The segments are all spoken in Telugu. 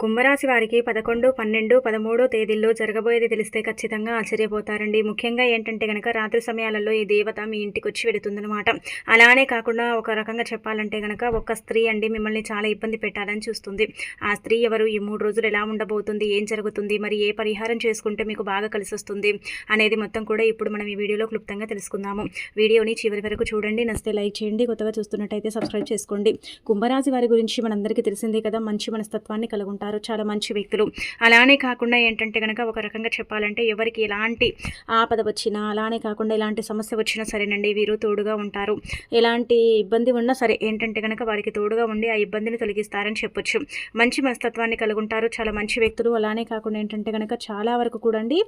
కుంభరాశి వారికి 11, 12, 13 తేదీల్లో జరగబోయేది తెలిస్తే ఖచ్చితంగా ఆశ్చర్యపోతారండి. ముఖ్యంగా ఏంటంటే గనక రాత్రి సమయాలలో ఈ దేవత మీ ఇంటికొచ్చి వెళుతుందనమాట. అలానే కాకుండా ఒక రకంగా చెప్పాలంటే గనక ఒక స్త్రీ అండి మిమ్మల్ని చాలా ఇబ్బంది పెట్టాలని చూస్తుంది. ఆ స్త్రీ ఎవరు? ఈ 3 రోజులు ఎలా ఉండబోతుంది? ఏం జరుగుతుంది? మరి ఏ పరిహారం చేసుకుంటే మీకు బాగా కలిసొస్తుంది అనేది మొత్తం కూడా ఇప్పుడు మనం ఈ వీడియోలో క్లుప్తంగా తెలుసుకుందాము. వీడియోని చివరి వరకు చూడండి. నచ్చితే లైక్ చేయండి. కొత్తగా చూస్తున్నట్టయితే సబ్స్క్రైబ్ చేసుకోండి. కుంభరాశి వారి గురించి మనందరికీ తెలిసిందే కదా, మంచి మనస్తత్వాన్ని కలిగి ఉంటారు, చాలా మంచి వ్యక్తులు. అలానే కాకుండా ఏంటంటే కనుక ఒక రకంగా చెప్పాలంటే ఎవరికి ఎలాంటి ఆపద వచ్చినా, అలానే కాకుండా ఎలాంటి సమస్య వచ్చినా సరేనండి వీరు తోడుగా ఉంటారు. ఎలాంటి ఇబ్బంది ఉన్నా సరే ఏంటంటే కనుక వారికి తోడుగా ఉండి ఆ ఇబ్బందిని తొలగిస్తారని చెప్పొచ్చు. మంచి మనస్తత్వాన్ని కలిగి ఉంటారు, చాలా మంచి వ్యక్తులు. అలానే కాకుండా ఏంటంటే కనుక చాలా వరకు కూడా అండి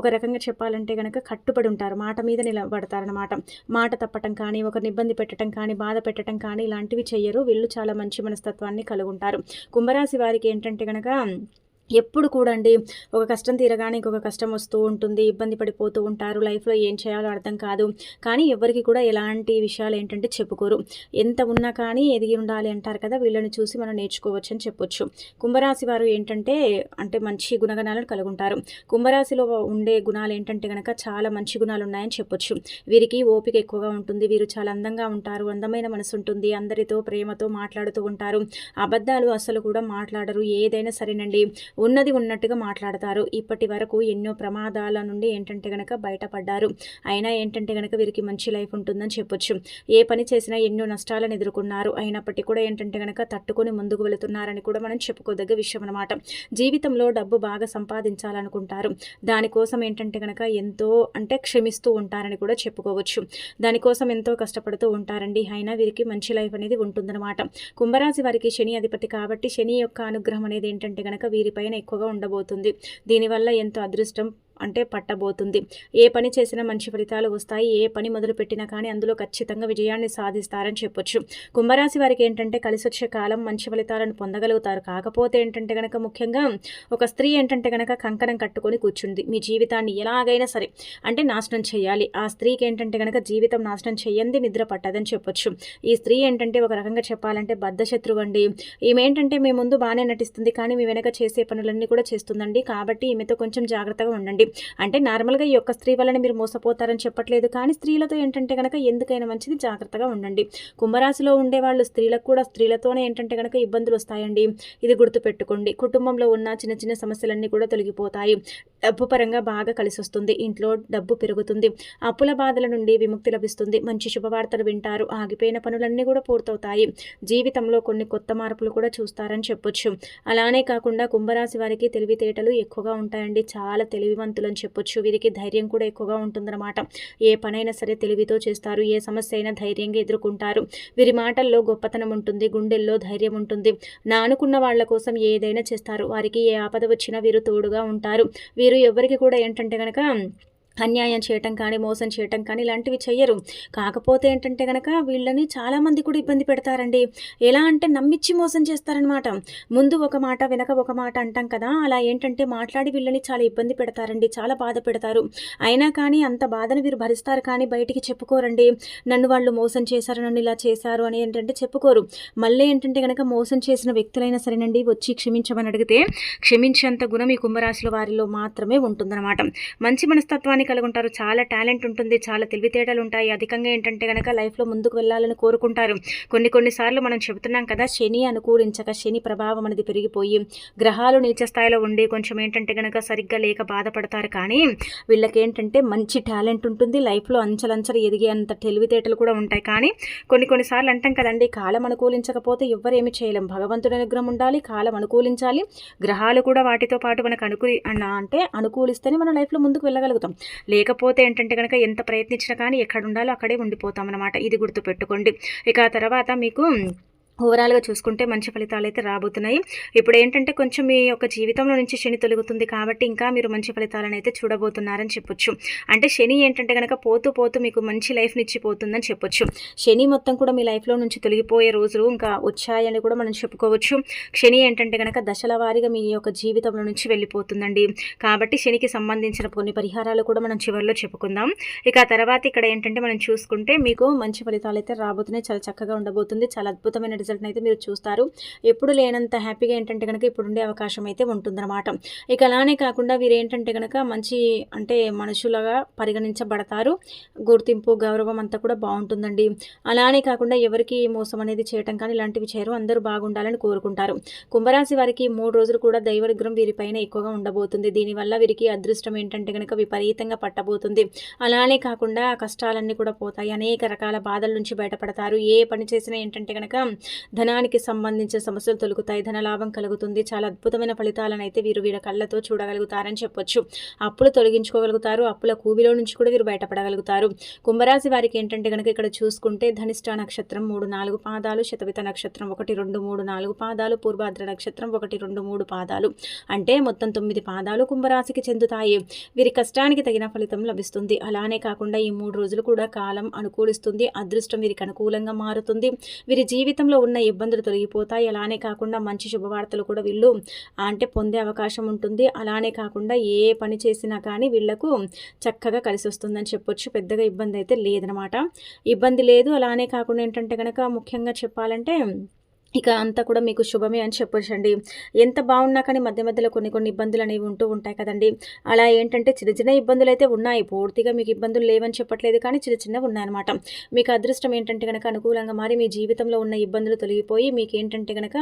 ఒక రకంగా చెప్పాలంటే కనుక కట్టుబడి ఉంటారు, మాట మీద నిలబడతారనమాట. మాట తప్పటం కానీ, ఒకరిని ఇబ్బంది పెట్టడం కానీ, బాధ పెట్టడం కానీ ఇలాంటివి చెయ్యరు. వీళ్ళు చాలా మంచి మనస్తత్వాన్ని కలిగి ఉంటారు. కుంభరాశి వారికి ఏంటంటే కనుక ఎప్పుడు కూడా అండి ఒక కష్టం తీరగానే ఇంకొక కష్టం వస్తూ ఉంటుంది, ఇబ్బంది పడిపోతూ ఉంటారు. లైఫ్లో ఏం చేయాలో అర్థం కాదు. కానీ ఎవరికి కూడా ఎలాంటి విషయాలు ఏంటంటే చెప్పుకోరు. ఎంత ఉన్నా కానీ ఎదిగి ఉండాలి అంటారు కదా, వీళ్ళని చూసి మనం నేర్చుకోవచ్చు అని చెప్పొచ్చు. కుంభరాశి వారు ఏంటంటే మంచి గుణగణాలను కలిగి ఉంటారు. కుంభరాశిలో ఉండే గుణాలు ఏంటంటే కనుక చాలా మంచి గుణాలు ఉన్నాయని చెప్పొచ్చు. వీరికి ఓపిక ఎక్కువగా ఉంటుంది. వీరు చాలా అందంగా ఉంటారు, అందమైన మనసు ఉంటుంది, అందరితో ప్రేమతో మాట్లాడుతూ ఉంటారు. అబద్ధాలు అసలు కూడా మాట్లాడరు. ఏదైనా సరేనండి ఉన్నది ఉన్నట్టుగా మాట్లాడతారు. ఇప్పటి వరకు ఎన్నో ప్రమాదాల నుండి ఏంటంటే గనక బయటపడ్డారు. అయినా ఏంటంటే గనక వీరికి మంచి లైఫ్ ఉంటుందని చెప్పొచ్చు. ఏ పని చేసినా ఎన్నో నష్టాలను ఎదుర్కొన్నారు. అయినప్పటికీ కూడా ఏంటంటే గనక తట్టుకొని ముందుకు వెళుతున్నారని కూడా మనం చెప్పుకోదగ్గ విషయం అనమాట. జీవితంలో డబ్బు బాగా సంపాదించాలనుకుంటారు. దానికోసం ఏంటంటే గనక ఎంతో క్షమిస్తూ ఉంటారని కూడా చెప్పుకోవచ్చు. దానికోసం ఎంతో కష్టపడుతూ ఉంటారండి. అయినా వీరికి మంచి లైఫ్ అనేది ఉంటుందన్నమాట. కుంభరాశి వారికి శని అధిపతి కాబట్టి శని యొక్క అనుగ్రహం అనేది ఏంటంటే గనక వీరిపైన ఎక్కువగా ఉండబోతుంది. దీనివల్ల ఎంతో అదృష్టం పట్టబోతుంది. ఏ పని చేసినా మంచి ఫలితాలు వస్తాయి. ఏ పని మొదలు పెట్టినా కానీ అందులో ఖచ్చితంగా విజయాన్ని సాధిస్తారని చెప్పొచ్చు. కుంభరాశి వారికి ఏంటంటే కలిసి వచ్చే కాలం, మంచి ఫలితాలను పొందగలుగుతారు. కాకపోతే ఏంటంటే కనుక ముఖ్యంగా ఒక స్త్రీ ఏంటంటే కనుక కంకణం కట్టుకొని కూర్చుంది. మీ జీవితాన్ని ఎలాగైనా సరే నాశనం చేయాలి. ఆ స్త్రీకి ఏంటంటే కనుక జీవితం నాశనం చేయంది నిద్ర పట్టదని చెప్పొచ్చు. ఈ స్త్రీ ఏంటంటే ఒక రకంగా చెప్పాలంటే బద్ధశత్రువు అండి. ఈమె ఏంటంటే మీ ముందు బాగానే నటిస్తుంది, కానీ మీ వెనక చేసే పనులన్నీ కూడా చేస్తుందండి. కాబట్టి ఈమెతో కొంచెం జాగ్రత్తగా ఉండండి. నార్మల్గా ఈ యొక్క స్త్రీ వలన మీరు మోసపోతారని చెప్పట్లేదు, కానీ స్త్రీలతో ఏంటంటే కనుక ఎందుకైనా మంచిది జాగ్రత్తగా ఉండండి. కుంభరాశిలో ఉండేవాళ్ళు స్త్రీలకు కూడా స్త్రీలతోనే ఏంటంటే కనుక ఇబ్బందులు వస్తాయండి. ఇది గుర్తుపెట్టుకోండి. కుటుంబంలో ఉన్న చిన్న చిన్న సమస్యలన్నీ కూడా తొలగిపోతాయి. డబ్బు పరంగా బాగా కలిసి వస్తుంది. ఇంట్లో డబ్బు పెరుగుతుంది. అప్పుల బాధల నుండి విముక్తి లభిస్తుంది. మంచి శుభవార్తలు వింటారు. ఆగిపోయిన పనులన్నీ కూడా పూర్తవుతాయి. జీవితంలో కొన్ని కొత్త మార్పులు కూడా చూస్తారని చెప్పొచ్చు. అలానే కాకుండా కుంభరాశి వారికి తెలివితేటలు ఎక్కువగా ఉంటాయండి. చాలా తెలివివంతులు అని చెప్పొచ్చు. వీరికి ధైర్యం కూడా ఎక్కువగా ఉంటుందన్నమాట. ఏ పనైనా సరే తెలివితో చేస్తారు. ఏ సమస్య అయినా ధైర్యంగా ఎదుర్కొంటారు. వీరి మాటల్లో గొప్పతనం ఉంటుంది, గుండెల్లో ధైర్యం ఉంటుంది. అనుకున్న వాళ్ళ కోసం ఏదైనా చేస్తారు. వారికి ఏ ఆపద వచ్చినా వీరు తోడుగా ఉంటారు. వీరు ఎవరికి కూడా ఏంటంటే కనుక అన్యాయం చేయటం కానీ, మోసం చేయటం కానీ ఇలాంటివి చెయ్యరు. కాకపోతే ఏంటంటే కనుక వీళ్ళని చాలామంది కూడా ఇబ్బంది పెడతారండి. ఎలా అంటే నమ్మిచ్చి మోసం చేస్తారనమాట. ముందు ఒక మాట వెనక ఒక మాట అంటాం కదా, అలా ఏంటంటే మాట్లాడి వీళ్ళని చాలా ఇబ్బంది పెడతారండి, చాలా బాధ పెడతారు. అయినా కానీ అంత బాధను వీరు భరిస్తారు, కానీ బయటికి చెప్పుకోరండి. నన్ను వాళ్ళు మోసం చేశారు, నన్ను ఇలా చేశారు అని ఏంటంటే చెప్పుకోరు. మళ్ళీ ఏంటంటే కనుక మోసం చేసిన వ్యక్తులైనా సరేనండి వచ్చి క్షమించమని అడిగితే క్షమించేంత గుణం ఈ కుంభరాశుల వారిలో మాత్రమే ఉంటుందన్నమాట. మంచి మనస్తత్వాన్ని కలిగి ఉంటారు. చాలా టాలెంట్ ఉంటుంది, చాలా తెలివితేటలు ఉంటాయి. అధికంగా ఏంటంటే కనుక లైఫ్లో ముందుకు వెళ్ళాలని కోరుకుంటారు. కొన్నిసార్లు మనం చెబుతున్నాం కదా, శని అనుకూలించక శని ప్రభావం అనేది పెరిగిపోయి గ్రహాలు నీచ స్థాయిలో ఉండి కొంచెం ఏంటంటే కనుక సరిగ్గా లేక బాధపడతారు. కానీ వీళ్ళకి ఏంటంటే మంచి టాలెంట్ ఉంటుంది. లైఫ్లో అంచలంచలు ఎదిగే అంత తెలివితేటలు కూడా ఉంటాయి. కానీ కొన్నిసార్లు అంటాం కదండి, కాలం అనుకూలించకపోతే ఎవ్వరేమి చేయలేం. భగవంతుడి అనుగ్రహం ఉండాలి, కాలం అనుకూలించాలి, గ్రహాలు కూడా వాటితో పాటు మనకు అనుకూలిస్తేనే మన లైఫ్లో ముందుకు వెళ్ళగలుగుతాం. లేకపోతే ఏంటంటే కనుక ఎంత ప్రయత్నించినా కానీ ఎక్కడ ఉండాలో అక్కడే ఉండిపోతాం అన్నమాట. ఇది గుర్తుపెట్టుకోండి. ఇక ఆ తర్వాత మీకు ఓవరాల్గా చూసుకుంటే మంచి ఫలితాలు అయితే రాబోతున్నాయి. ఇప్పుడు ఏంటంటే కొంచెం మీ యొక్క జీవితంలో నుంచి శని తొలగుతుంది కాబట్టి ఇంకా మీరు మంచి ఫలితాలను అయితే చూడబోతున్నారని చెప్పొచ్చు. శని ఏంటంటే కనుక పోతూ పోతూ మీకు మంచి లైఫ్ని ఇచ్చిపోతుందని చెప్పొచ్చు. శని మొత్తం కూడా మీ లైఫ్లో నుంచి తొలగిపోయే రోజులు ఇంకా వచ్చాయని కూడా మనం చెప్పుకోవచ్చు. శని ఏంటంటే కనుక దశల వారీగా మీ యొక్క జీవితంలో నుంచి వెళ్ళిపోతుందండి. కాబట్టి శనికి సంబంధించిన కొన్ని పరిహారాలు కూడా మనం చివరిలో చెప్పుకుందాం. ఇక ఆ తర్వాత ఇక్కడ ఏంటంటే మనం చూసుకుంటే మీకు మంచి ఫలితాలు అయితే రాబోతున్నాయి. చాలా చక్కగా ఉండబోతుంది. చాలా అద్భుతమైన రిజల్ట్ని అయితే మీరు చూస్తారు. ఎప్పుడు లేనంత హ్యాపీగా ఏంటంటే కనుక ఇప్పుడు ఉండే అవకాశం అయితే ఉంటుందన్నమాట. ఇక అలానే కాకుండా వీరేంటంటే కనుక మంచి అంటే మనుషులుగా పరిగణించబడతారు. గుర్తింపు, గౌరవం అంతా కూడా బాగుంటుందండి. అలానే కాకుండా ఎవరికి మోసం అనేది చేయటం కానీ ఇలాంటివి చేయరు. అందరూ బాగుండాలని కోరుకుంటారు. కుంభరాశి వారికి 3 రోజులు కూడా దైవ అనుగ్రహం వీరిపైన ఎక్కువగా ఉండబోతుంది. దీనివల్ల వీరికి అదృష్టం ఏంటంటే కనుక విపరీతంగా పట్టబోతుంది. అలానే కాకుండా కష్టాలన్నీ కూడా పోతాయి. అనేక రకాల బాధల నుంచి బయటపడతారు. ఏ పని చేసినా ఏంటంటే కనుక ధనానికి సంబంధించిన సమస్యలు తొలగుతాయి. ధనలాభం కలుగుతుంది. చాలా అద్భుతమైన ఫలితాలను అయితే వీరు వీళ్ళ కళ్ళతో చూడగలుగుతారని చెప్పొచ్చు. అప్పులు తొలగించుకోగలుగుతారు. అప్పుల కూబిలో నుంచి కూడా వీరు బయటపడగలుగుతారు. కుంభరాశి వారికి ఏంటంటే కనుక ఇక్కడ చూసుకుంటే ధనిష్ట నక్షత్రం 3, 4 పాదాలు, శతవిత నక్షత్రం 1, 2, 3, 4 పాదాలు, పూర్వాద్ర నక్షత్రం 1, 2, 3 పాదాలు అంటే మొత్తం 9 పాదాలు కుంభరాశికి చెందుతాయి. వీరి కష్టానికి తగిన ఫలితం లభిస్తుంది. అలానే కాకుండా ఈ 3 రోజులు కూడా కాలం అనుకూలిస్తుంది. అదృష్టం వీరికి అనుకూలంగా మారుతుంది. వీరి జీవితంలో ఉన్న ఇబ్బందులు తొలగిపోతాయి. అలానే కాకుండా మంచి శుభవార్తలు కూడా వీళ్ళు అంటే పొందే అవకాశం ఉంటుంది. అలానే కాకుండా ఏ పని చేసినా కానీ వీళ్లకు చక్కగా కలిసి వస్తుందని చెప్పొచ్చు. పెద్దగా ఇబ్బంది అయితే లేదనమాట. ఇబ్బంది లేదు. అలానే కాకుండా ఏంటంటే కనుక ముఖ్యంగా చెప్పాలంటే ఇక అంతా కూడా మీకు శుభమే అని చెప్పొచ్చండి. ఎంత బాగున్నా కానీ మధ్య మధ్యలో కొన్ని ఇబ్బందులు అనేవి ఉంటూ ఉంటాయి కదండి. అలా ఏంటంటే చిన్న ఇబ్బందులు అయితే ఉన్నాయి. పూర్తిగా మీకు ఇబ్బందులు లేవని చెప్పట్లేదు, కానీ చిన్నవి ఉన్నాయన్నమాట. మీకు అదృష్టం ఏంటంటే కనుక అనుకూలంగా మారి మీ జీవితంలో ఉన్న ఇబ్బందులు తొలగిపోయి మీకు ఏంటంటే కనుక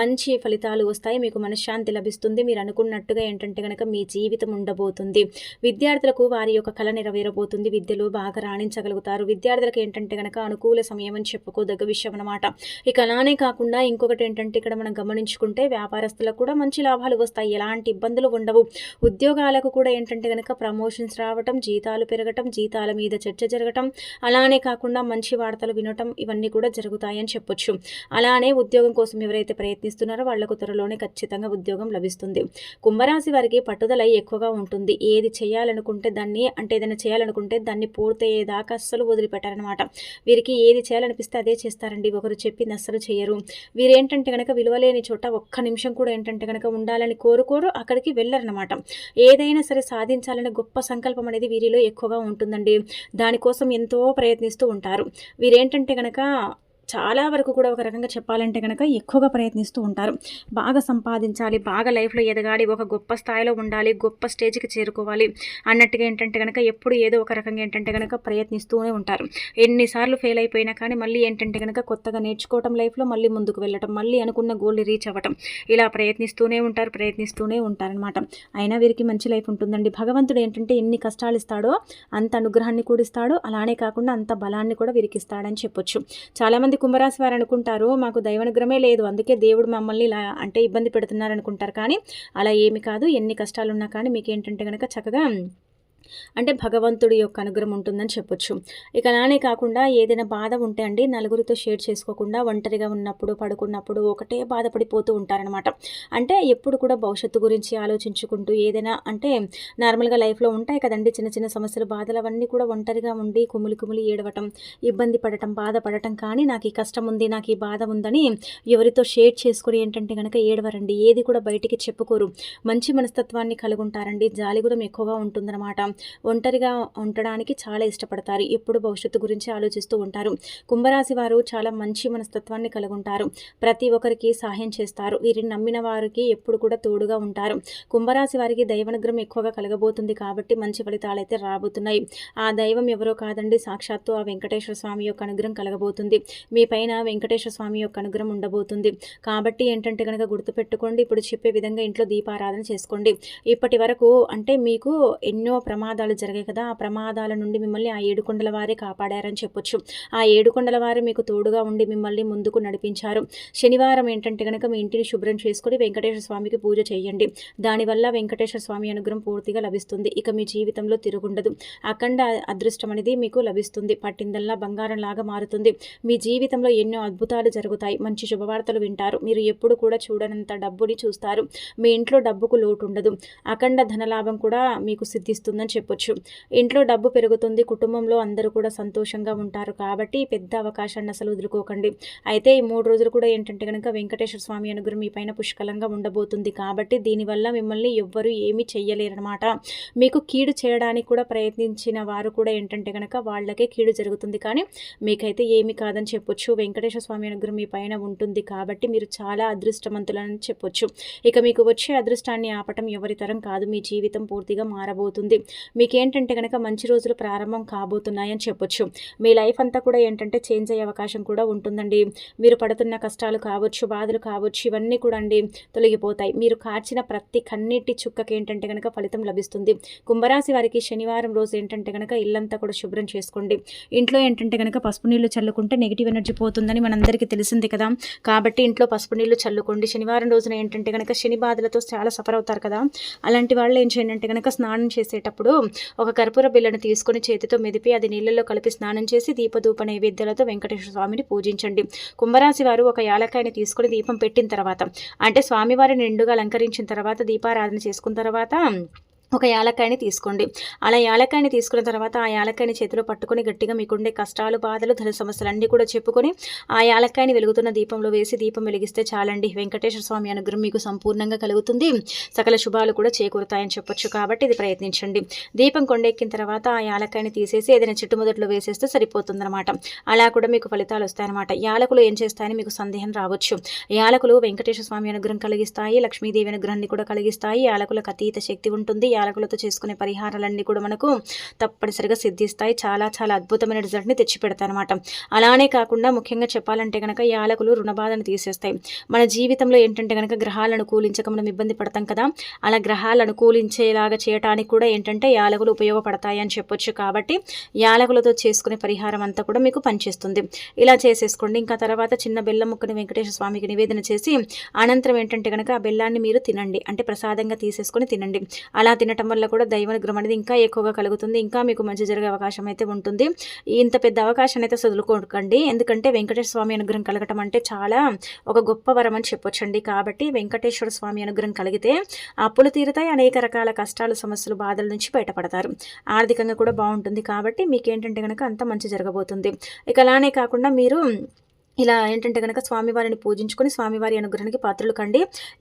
మంచి ఫలితాలు వస్తాయి. మీకు మనశ్శాంతి లభిస్తుంది. మీరు అనుకున్నట్టుగా ఏంటంటే కనుక మీ జీవితం ఉండబోతుంది. విద్యార్థులకు వారి యొక్క కళ నెరవేరబోతుంది. విద్యలో బాగా రాణించగలుగుతారు. విద్యార్థులకు ఏంటంటే కనుక అనుకూల సమయం అని చెప్పుకోదగ్గ విషయం అనమాట. ఇక అలానే కాకుండా ఇంకొకటి ఏంటంటే ఇక్కడ మనం గమనించుకుంటే వ్యాపారస్తులకు కూడా మంచి లాభాలు వస్తాయి. ఎలాంటి ఇబ్బందులు ఉండవు. ఉద్యోగాలకు కూడా ఏంటంటే కనుక ప్రమోషన్స్ రావటం, జీతాలు పెరగటం, జీతాల మీద చర్చ జరగటం, అలానే కాకుండా మంచి వార్తలు వినటం, ఇవన్నీ కూడా జరుగుతాయని చెప్పొచ్చు. అలానే ఉద్యోగం కోసం ఎవరైతే ప్రయత్నిస్తున్నారో వాళ్లకు త్వరలోనే ఖచ్చితంగా ఉద్యోగం లభిస్తుంది. కుంభరాశి వారికి పట్టుదల ఎక్కువగా ఉంటుంది. ఏది చేయాలనుకుంటే ఏదైనా చేయాలనుకుంటే దాన్ని పూర్తయ్యేదాకా అస్సలు వదిలిపెట్టారనమాట. వీరికి ఏది చేయాలనిపిస్తే అదే చేస్తారండి. ఒకరు చెప్పింది అస్సలు చేయరు. వీరేంటంటే కనుక విలువలేని చోట ఒక్క నిమిషం కూడా ఏంటంటే కనుక ఉండాలని కోరుకోరు, అక్కడికి వెళ్ళరనమాట. ఏదైనా సరే సాధించాలనే గొప్ప సంకల్పం అనేది వీరిలో ఎక్కువగా ఉంటుందండి. దానికోసం ఎంతో ప్రయత్నిస్తూ ఉంటారు. వీరేంటంటే కనుక చాలా వరకు కూడా ఒక రకంగా చెప్పాలంటే కనుక ఎక్కువగా ప్రయత్నిస్తూ ఉంటారు. బాగా సంపాదించాలి, బాగా లైఫ్లో ఎదగాలి, ఒక గొప్ప స్థాయిలో ఉండాలి, గొప్ప స్టేజ్కి చేరుకోవాలి అన్నట్టుగా ఏంటంటే కనుక ఎప్పుడు ఏదో ఒక రకంగా ఏంటంటే కనుక ప్రయత్నిస్తూనే ఉంటారు. ఎన్నిసార్లు ఫెయిల్ అయిపోయినా కానీ మళ్ళీ ఏంటంటే కనుక కొత్తగా నేర్చుకోవటం, లైఫ్లో మళ్ళీ ముందుకు వెళ్ళటం, మళ్ళీ అనుకున్న గోల్ని రీచ్ అవ్వటం, ఇలా ప్రయత్నిస్తూనే ఉంటారనమాట. అయినా వీరికి మంచి లైఫ్ ఉంటుందండి. భగవంతుడు ఏంటంటే ఎన్ని కష్టాలు ఇస్తాడో అంత అనుగ్రహాన్ని కూడా ఇస్తాడు. అలానే కాకుండా అంత బలాన్ని కూడా వీరికి ఇస్తాడని చెప్పొచ్చు. చాలామంది కుంభరాశి వారు అనుకుంటారు మాకు దైవానుగ్రహమే లేదు, అందుకే దేవుడు మమ్మల్ని ఇలా అంటే ఇబ్బంది పెడుతున్నారు అనుకుంటారు. కానీ అలా ఏమి కాదు. ఎన్ని కష్టాలున్నా కానీ మీకు ఏంటంటే కనుక చక్కగా అంటే భగవంతుడి యొక్క అనుగ్రహం ఉంటుందని చెప్పొచ్చు. ఇక అలానే కాకుండా ఏదైనా బాధ ఉంటే అండి నలుగురితో షేర్ చేసుకోకుండా ఒంటరిగా ఉన్నప్పుడు, పడుకున్నప్పుడు ఒకటే బాధపడిపోతూ ఉంటారనమాట. అంటే ఎప్పుడు కూడా భవిష్యత్తు గురించి ఆలోచించుకుంటూ ఏదైనా అంటే నార్మల్గా లైఫ్లో ఉంటాయి కదండి చిన్న సమస్యలు, బాధలు, అవన్నీ కూడా ఒంటరిగా ఉండి కుమిలి ఏడవటం, ఇబ్బంది పడటం, బాధపడటం. కానీ నాకు ఈ కష్టం ఉంది, నాకు ఈ బాధ ఉందని ఎవరితో షేర్ చేసుకుని ఏంటంటే కనుక ఏడవరండి. ఏది కూడా బయటికి చెప్పుకోరు. మంచి మనస్తత్వాన్ని కలిగి ఉంటారండి. జాలి కూడా ఎక్కువగా ఉంటుందన్నమాట. ఒంటరిగా ఉండడానికి చాలా ఇష్టపడతారు. ఎప్పుడు భవిష్యత్తు గురించి ఆలోచిస్తూ ఉంటారు. కుంభరాశి వారు చాలా మంచి మనస్తత్వాన్ని కలిగి ఉంటారు. ప్రతి ఒక్కరికి సహాయం చేస్తారు. వీరిని నమ్మిన వారికి ఎప్పుడు కూడా తోడుగా ఉంటారు. కుంభరాశి వారికి దైవానుగ్రహం ఎక్కువగా కలగబోతుంది కాబట్టి మంచి ఫలితాలు అయితే రాబోతున్నాయి. ఆ దైవం ఎవరో కాదండి, సాక్షాత్తు ఆ వెంకటేశ్వర స్వామి యొక్క అనుగ్రహం కలగబోతుంది. మీ పైన వెంకటేశ్వర స్వామి యొక్క అనుగ్రహం ఉండబోతుంది. కాబట్టి ఏంటంటే కనుక గుర్తుపెట్టుకోండి, ఇప్పుడు చెప్పే విధంగా ఇంట్లో దీపారాధన చేసుకోండి. ఇప్పటి వరకు అంటే మీకు ఎన్నో ప్రమాదాలు జరిగాయి కదా, ఆ ప్రమాదాల నుండి మిమ్మల్ని ఆ ఏడుకొండల వారే కాపాడారని చెప్పొచ్చు. ఆ ఏడుకొండల వారే మీకు తోడుగా ఉండి మిమ్మల్ని ముందుకు నడిపించారు. శనివారం ఏంటంటే కనుక మీ ఇంటిని శుభ్రం చేసుకుని వెంకటేశ్వర స్వామికి పూజ చేయండి. దానివల్ల వెంకటేశ్వర స్వామి అనుగ్రహం పూర్తిగా లభిస్తుంది. ఇక మీ జీవితంలో తిరుగుండదు. అఖండ అదృష్టం అనేది మీకు లభిస్తుంది. పట్టిందల్లా బంగారం లాగా మారుతుంది. మీ జీవితంలో ఎన్నో అద్భుతాలు జరుగుతాయి. మంచి శుభవార్తలు వింటారు. మీరు ఎప్పుడు కూడా చూడనంత డబ్బుని చూస్తారు. మీ ఇంట్లో డబ్బుకు లోటు ఉండదు. అఖండ ధనలాభం కూడా మీకు సిద్ధిస్తుందని చెప్పొచ్చు. ఇంట్లో డబ్బు పెరుగుతుంది, కుటుంబంలో అందరూ కూడా సంతోషంగా ఉంటారు కాబట్టి పెద్ద అవకాశాన్ని అసలు వదులుకోకండి. అయితే ఈ 3 రోజులు కూడా ఏంటంటే గనక వెంకటేశ్వర స్వామి అనుగ్రహం మీ పైన పుష్కలంగా ఉండబోతుంది కాబట్టి దీనివల్ల మిమ్మల్ని ఎవ్వరూ ఏమీ చెయ్యలేరనమాట. మీకు కీడు చేయడానికి కూడా ప్రయత్నించిన వారు కూడా ఏంటంటే గనక వాళ్ళకే కీడు జరుగుతుంది, కానీ మీకైతే ఏమీ కాదని చెప్పొచ్చు. వెంకటేశ్వర స్వామి అనుగ్రహం మీ పైన ఉంటుంది కాబట్టి మీరు చాలా అదృష్టవంతులని చెప్పొచ్చు. ఇక మీకు వచ్చే అదృష్టాన్ని ఆపటం ఎవరి తరం కాదు. మీ జీవితం పూర్తిగా మారబోతుంది. మీకేంటంటే గనక మంచి రోజులు ప్రారంభం కాబోతున్నాయని చెప్పొచ్చు. మీ లైఫ్ అంతా కూడా ఏంటంటే చేంజ్ అయ్యే అవకాశం కూడా ఉంటుందండి. మీరు పడుతున్న కష్టాలు కావచ్చు, బాధలు కావచ్చు, ఇవన్నీ కూడా అండి తొలగిపోతాయి. మీరు కార్చిన ప్రతి కన్నీటి చుక్కకి ఏంటంటే గనక ఫలితం లభిస్తుంది. కుంభరాశి వారికి శనివారం రోజు ఏంటంటే గనక ఇల్లంతా కూడా శుభ్రం చేసుకోండి. ఇంట్లో ఏంటంటే గనక పసుపు నీళ్లు చల్లుకుంటే నెగిటివ్ ఎనర్జీ పోతుందని మనందరికీ తెలిసింది కదా. కాబట్టి ఇంట్లో పసుపు నీళ్లు చల్లుకోండి. శనివారం రోజున ఏంటంటే గనక శని బాధలతో చాలా సఫర్ అవుతారు కదా, అలాంటి వాళ్ళు ఏం చేయండి అంటే గనక స్నానం చేసేటప్పుడు ఒక కర్పూర బిళ్ళను తీసుకొని చేతితో మెదిపి అది నీళ్ళలో కలిపి స్నానం చేసి దీపధూప నైవేద్యాలతో వెంకటేశ్వర స్వామిని పూజించండి. కుంభరాశి వారు ఒక యాలక్కాయని తీసుకొని దీపం పెట్టిన తర్వాత, అంటే స్వామివారిని నిండుగా అలంకరించిన తర్వాత దీపారాధన చేసుకున్న తర్వాత ఒక యాలక్కాయని తీసుకోండి. అలా యాలక్కాయని తీసుకున్న తర్వాత ఆ యాలక్కాయని చేతిలో పట్టుకొని గట్టిగా మీకుండే కష్టాలు, బాధలు, ధన సమస్యలు అన్నీ కూడా చెప్పుకొని ఆ యాలక్కాయని వెలుగుతున్న దీపంలో వేసి దీపం వెలిగిస్తే చాలండి. వెంకటేశ్వర స్వామి అనుగ్రహం మీకు సంపూర్ణంగా కలుగుతుంది. సకల శుభాలు కూడా చేకూరుతాయని చెప్పొచ్చు. కాబట్టి ఇది ప్రయత్నించండి. దీపం కొండెక్కిన తర్వాత ఆ యాలక్కాయని తీసేసి ఏదైనా చెట్టు మొదట్లో వేసేస్తే సరిపోతుందన్నమాట. అలా కూడా మీకు ఫలితాలు వస్తాయన్నమాట. యాలకులు ఏం చేస్తాయని మీకు సందేహం రావచ్చు. యాలకులు వెంకటేశ్వర స్వామి అనుగ్రహం కలిగిస్తాయి, లక్ష్మీదేవి అనుగ్రహాన్ని కూడా కలిగిస్తాయి. యాలకులకు అతీత శక్తి ఉంటుంది. యాలకులతో చేసుకునే పరిహారాలన్నీ కూడా మనకు తప్పనిసరిగా సిద్ధిస్తాయి. చాలా చాలా అద్భుతమైన రిజల్ట్ని తెచ్చిపెడతాయి అనమాట. అలానే కాకుండా ముఖ్యంగా చెప్పాలంటే కనుక యాలకులు రుణబాధను తీసేస్తాయి. మన జీవితంలో ఏంటంటే కనుక గ్రహాలను అనుకూలించక మనం ఇబ్బంది పడతాం కదా, అలా గ్రహాలు అనుకూలించేలాగా చేయడానికి కూడా ఏంటంటే యాలకులు ఉపయోగపడతాయి అని చెప్పొచ్చు. కాబట్టి యాలకులతో చేసుకునే పరిహారం అంతా కూడా మీకు పనిచేస్తుంది. ఇలా చేసేసుకోండి. ఇంకా తర్వాత చిన్న బెల్లం ముక్కని వెంకటేశ్వర స్వామికి నివేదన చేసి అనంతరం ఏంటంటే కనుక ఆ బెల్లాన్ని మీరు తినండి. అంటే ప్రసాదంగా తీసేసుకొని తినండి. అలా తినటం వల్ల కూడా దైవానుగ్రహం అనేది ఇంకా ఎక్కువగా కలుగుతుంది. ఇంకా మీకు మంచి జరిగే అవకాశం అయితే ఉంటుంది. ఇంత పెద్ద అవకాశాన్ని అయితే వదులుకోకండి. ఎందుకంటే వెంకటేశ్వర స్వామి అనుగ్రహం కలగటం అంటే చాలా ఒక గొప్ప వరం అని చెప్పొచ్చండి. కాబట్టి వెంకటేశ్వర స్వామి అనుగ్రహం కలిగితే అప్పులు తీరుతాయి, అనేక రకాల కష్టాలు, సమస్యలు, బాధల నుంచి బయటపడతారు, ఆర్థికంగా కూడా బాగుంటుంది. కాబట్టి మీకేంటంటే కనుక అంత మంచి జరగబోతుంది. ఇక అలానే కాకుండా మీరు ఇలా ఏంటంటే కనుక స్వామివారిని పూజించుకొని స్వామివారి అనుగ్రహానికి పాత్రలు కండి.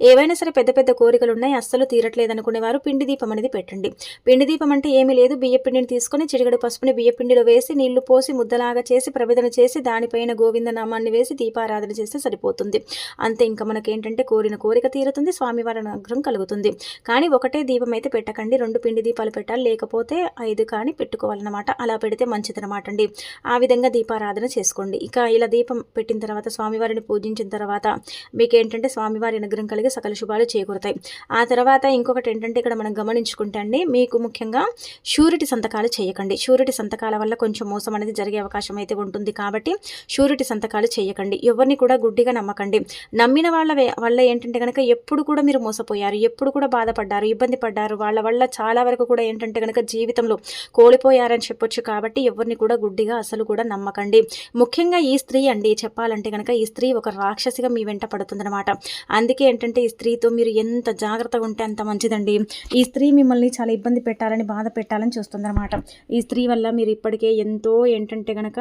ఏవైనా సరే పెద్ద పెద్ద కోరికలు ఉన్నాయి, అస్సలు తీరట్లేదు అనుకునేవారు పిండి దీపం అనేది పెట్టండి. పిండి దీపం అంటే ఏమీ లేదు, బియ్య పిండిని తీసుకొని చిటికెడు పసుపుని బియ్య పిండిలో వేసి నీళ్లు పోసి ముద్దలాగా చేసి ప్రవేదన చేసి దానిపైన గోవింద నామాన్ని వేసి దీపారాధన చేస్తే సరిపోతుంది. అంతే. ఇంకా మనకేంటంటే కోరిన కోరిక తీరుతుంది, స్వామివారి అనుగ్రహం కలుగుతుంది. కానీ ఒకటే దీపం అయితే పెట్టకండి, 2 పిండి దీపాలు పెట్టాలి, లేకపోతే 5 కానీ పెట్టుకోవాలన్నమాట. అలా పెడితే మంచిదన్నమాట అండి. ఆ విధంగా దీపారాధన చేసుకోండి. ఇక ఇలా దీపం పెట్టిన తర్వాత స్వామివారిని పూజించిన తర్వాత మీకు ఏంటంటే స్వామివారి అనుగ్రహం కలిగి సకల శుభాలు చేకూరుతాయి. ఆ తర్వాత ఇంకొకటి ఏంటంటే ఇక్కడ మనం గమనించుకుంటే అండి, మీకు ముఖ్యంగా షూరిటీ సంతకాలు చేయకండి. షూరిటీ సంతకాల వల్ల కొంచెం మోసం అనేది జరిగే అవకాశం అయితే ఉంటుంది. కాబట్టి షూరిటీ సంతకాలు చేయకండి. ఎవరిని కూడా గుడ్డిగా నమ్మకండి. నమ్మిన వల్ల ఏంటంటే కనుక ఎప్పుడు కూడా మీరు మోసపోయారు, ఎప్పుడు కూడా బాధపడ్డారు, ఇబ్బంది పడ్డారు. వాళ్ళ వల్ల చాలా వరకు కూడా ఏంటంటే కనుక జీవితంలో కోల్పోయారని చెప్పొచ్చు. కాబట్టి ఎవరిని కూడా గుడ్డిగా అసలు కూడా నమ్మకండి. ముఖ్యంగా ఈ స్త్రీ అండి, చెప్పాలంటే కనుక ఈ స్త్రీ ఒక రాక్షసిగా మీ వెంట పడుతుందన్నమాట. అందుకే ఏంటంటే ఈ స్త్రీతో మీరు ఎంత జాగ్రత్తగా ఉంటే అంత మంచిదండి. ఈ స్త్రీ మిమ్మల్ని చాలా ఇబ్బంది పెట్టాలని, బాధ పెట్టాలని చూస్తుందన్నమాట. ఈ స్త్రీ వల్ల మీరు ఇప్పటికే ఎంతో ఏంటంటే కనుక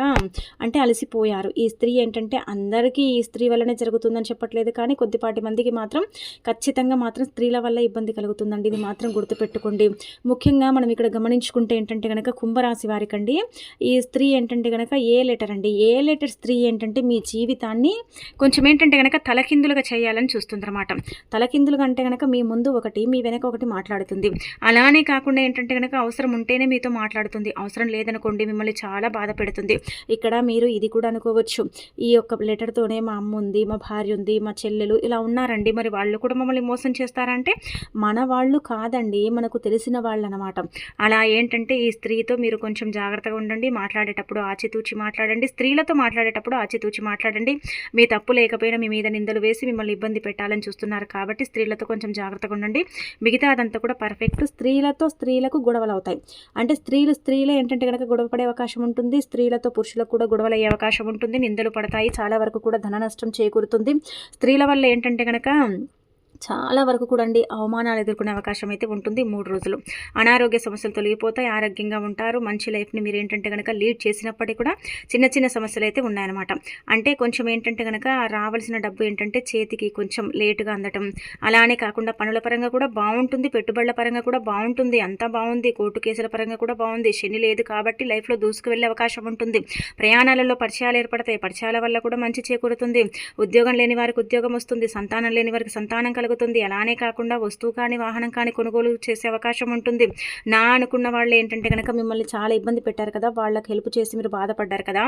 అంటే అలసిపోయారు. ఈ స్త్రీ ఏంటంటే అందరికీ ఈ స్త్రీ వల్లనే జరుగుతుందని చెప్పట్లేదు, కానీ కొద్దిపాటి మందికి మాత్రం ఖచ్చితంగా మాత్రం స్త్రీల వల్ల ఇబ్బంది కలుగుతుందండి. ఇది మాత్రం గుర్తుపెట్టుకోండి. ముఖ్యంగా మనం ఇక్కడ గమనించుకుంటే ఏంటంటే కనుక కుంభరాశి వారికండి ఈ స్త్రీ ఏంటంటే కనుక ఏ లెటర్ అండి, ఏ లెటర్ స్త్రీ ఏంటంటే మీ జీవితాన్ని కొంచెం ఏంటంటే కనుక తలకిందులుగా చేయాలని చూస్తుందన్నమాట. తలకిందులుగా అంటే కనుక మీ ముందు ఒకటి, మీ వెనక ఒకటి మాట్లాడుతుంది. అలానే కాకుండా ఏంటంటే కనుక అవసరం ఉంటేనే మీతో మాట్లాడుతుంది, అవసరం లేదనుకోండి మిమ్మల్ని చాలా బాధ పెడుతుంది. ఇక్కడ మీరు ఇది కూడా అనుకోవచ్చు, ఈ యొక్క లెటర్తోనే మా అమ్మ ఉంది, మా భార్య ఉంది, మా చెల్లెలు ఇలా ఉన్నారండి, మరి వాళ్ళు కూడా మమ్మల్ని మోసం చేస్తారంటే మన వాళ్ళు కాదండి, మనకు తెలిసిన వాళ్ళు అనమాట. అలా ఏంటంటే ఈ స్త్రీతో మీరు కొంచెం జాగ్రత్తగా ఉండండి. మాట్లాడేటప్పుడు ఆచితూచి మాట్లాడండి. స్త్రీలతో మాట్లాడేటప్పుడు ఆచితూచి మాట్లాడండి. మీ తప్పు లేకపోయినా మీ మీద నిందలు వేసి మిమ్మల్ని ఇబ్బంది పెట్టాలని చూస్తున్నారు. కాబట్టి స్త్రీలతో కొంచెం జాగ్రత్తగా ఉండండి. మిగతా అదంతా కూడా పర్ఫెక్ట్. స్త్రీలకు గొడవలు అవుతాయి. అంటే స్త్రీలే ఏంటంటే కనుక గొడవ పడే అవకాశం ఉంటుంది. స్త్రీలతో పురుషులకు కూడా గొడవలు అయ్యే అవకాశం ఉంటుంది. నిందలు పడతాయి. చాలా వరకు కూడా ధన నష్టం చేకూరుతుంది. స్త్రీల వల్ల ఏంటంటే కనుక చాలా వరకు కూడా అండి అవమానాలు ఎదుర్కొనే అవకాశం అయితే ఉంటుంది 3 రోజులు. అనారోగ్య సమస్యలు తొలగిపోతాయి. ఆరోగ్యంగా ఉంటారు. మంచి లైఫ్‌ని మీరేంటంటే గనక లీడ్ చేసినప్పటికి కూడా చిన్న చిన్న సమస్యలైతే ఉన్నాయన్నమాట. అంటే కొంచెం ఏంటంటే గనక రావాల్సిన డబ్బు ఏంటంటే చేతికి కొంచెం లేట్‌గా అందటం. అలానే కాకుండా పనుల పరంగా కూడా బావుంటుంది. పెట్టుబడుల పరంగా కూడా బావుంటుంది. అంతా బావుంది. కోర్టు కేసుల పరంగా కూడా బావుంది. శని లేదు కాబట్టి లైఫ్‌లో దూసుకు వెళ్ళే అవకాశం ఉంటుంది. ప్రయాణాలలో పరిచయాలు ఏర్పడతాయి. పరిచయాల వల్ల కూడా మంచి చేకూరుతుంది. ఉద్యోగం లేని వారికి ఉద్యోగం వస్తుంది. సంతానం లేని వారికి సంతానం కలుగుతుంది. అలానే కాకుండా వస్తువు కానీ, వాహనం కానీ కొనుగోలు చేసే అవకాశం ఉంటుంది. అనుకున్న వాళ్ళు ఏంటంటే గనక మిమ్మల్ని చాలా ఇబ్బంది పెట్టారు కదా! వాళ్ళకి హెల్ప్ చేసి మీరు బాధపడ్డారు కదా!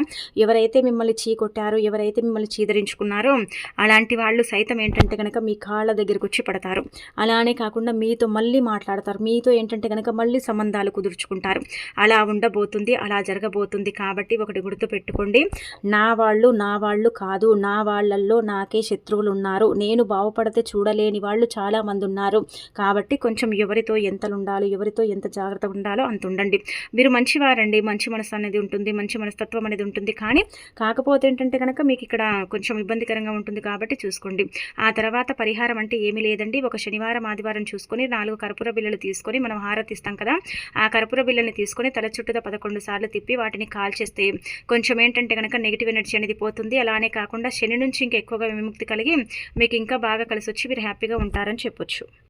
ఎవరైతే మిమ్మల్ని చీకొట్టారో, ఎవరైతే మిమ్మల్ని చీదరించుకున్నారో అలాంటి వాళ్ళు సైతం ఏంటంటే గనక మీ కాళ్ళ దగ్గరకొచ్చి పడతారు. అలానే కాకుండా మీతో మళ్ళీ మాట్లాడతారు. మీతో ఏంటంటే గనక మళ్ళీ సంబంధాలు కుదుర్చుకుంటారు. అలా ఉండబోతుంది. అలా జరగబోతుంది. కాబట్టి ఒకటి గుర్తుపెట్టుకోండి. నా వాళ్ళు కాదు. నా వాళ్ళల్లో నాకే శత్రువులున్నారు. నేను బాగుపడితే చూడలేని వాళ్ళు చాలామంది ఉన్నారు. కాబట్టి కొంచెం ఎవరితో ఎంతలుండాలో, ఎవరితో ఎంత జాగ్రత్తగా ఉండాలో అంత ఉండండి. మీరు మంచివారండి. మంచి మనసు అనేది ఉంటుంది. మంచి మనస్తత్వం అనేది ఉంటుంది. కాకపోతే ఏంటంటే గనక మీకు ఇక్కడ కొంచెం ఇబ్బందికరంగా ఉంటుంది కాబట్టి చూసుకోండి. ఆ తర్వాత పరిహారం అంటే ఏమీ లేదండి. ఒక శనివారం, ఆదివారం చూసుకొని 4 కర్పూర బిళ్ళలు తీసుకొని మనం హారతి ఇస్తాం కదా! ఆ కర్పూర బిళ్ళని తీసుకొని తల చుట్టూతా 11 సార్లు తిప్పి వాటిని కాల్చేస్తే కొంచెం ఏంటంటే గనక నెగిటివ్ ఎనర్జీ అనేది పోతుంది. అలానే కాకుండా శని నుంచి ఇంకా ఎక్కువగా విముక్తి కలిగి మీకు ఇంకా బాగా కలిసొచ్చి మీరు హ్యాపీగా ఉంటారని చెప్పొచ్చు.